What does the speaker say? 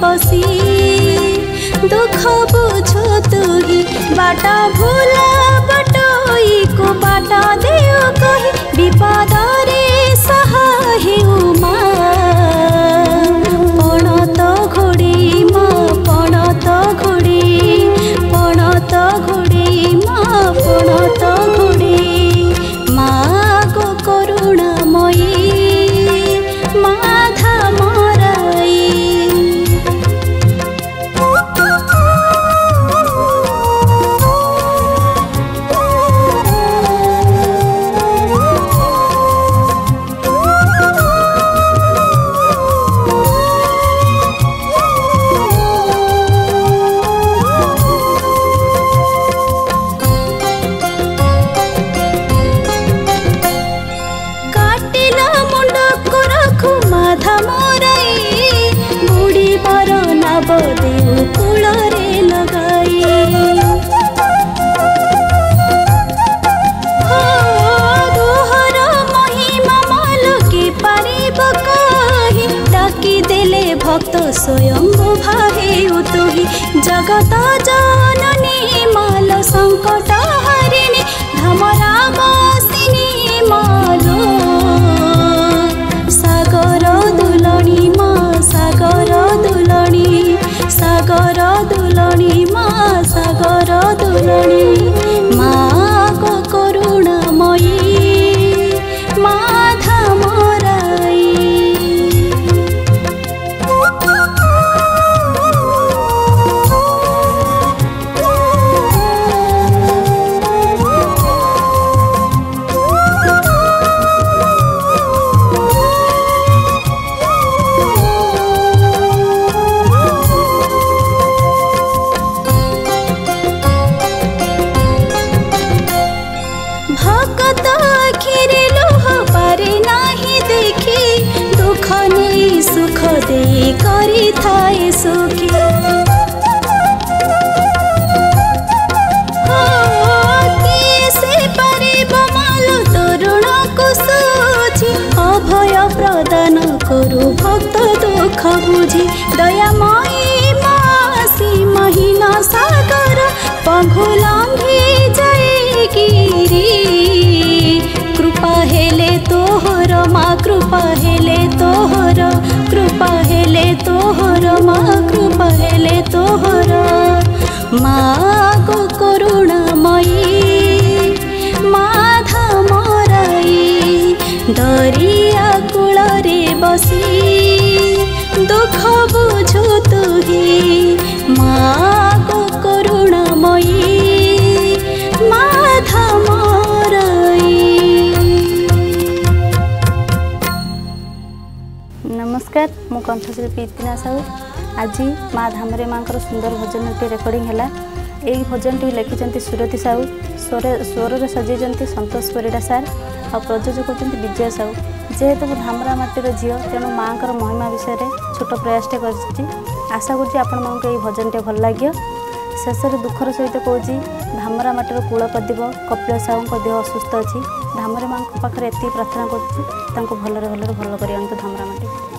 बसी दुख बुझो तुही बाटा भूला बटोई को बाटा देओ कही विपद रे सहाय उमा पणत घोड़ी माँ पणत घोड़ी पणत घोड़ी माँ पणत घोड़ी माँ गो करुणामयी माधा मराई देव कूल रे लगाई दोहर महिमा मालकी पारिब कही डाकी देले भक्त स्वयं भाहे तुही जगत जननी माल संकट हरिणी धमरा बसिनी मालो सागर दुलणी माँ सागर दुलणी सागर दुलणी माँ सागर दुलणी माँ को करुणामयी माधा मराई भगत आखिरे लोह पारे नाही देखी दुख नहीं सुख दे करी थाए सुखी से पारिब मालो तरुण को सोझी अभय प्रदान करू भक्त दुख बुझी दयामयी मासी महीना सागर पघुलंघी जाए गिरी कृपा हेले तोहर माँ कृपा हेले तोहर कृपा हेले तोहर माँ कृपा हेले तोहर माँ गो करुणामयी माधा मराई दरिया कूल रे बसी दुख बुझो तुही माँ गो करुणामयी माधा मराई। नमस्कार मु कंठशिल्पी इतिना साहू आज माँ धामरे माँ सुंदर भजन रेकर्डिंग है यही भजन टी लिखिं सुरती साहू स्वर सजाई संतोष परिड़ा सार आ प्रयोजक होती विजय साहू जेहेतु धामरा माटीर झील तेणु माँ महिमा विषय छोट प्रयासटे कर आशा करुँच आपण मानक ये भजन टे भल लगे शेष दुखर सहित कौच धामरा माटीर कूलप्रदीप कपिल साहू देह असुस्थ अच्छी धामरे माँ पाखे एति प्रार्थना कर भलरे भल कर धामरा माटी।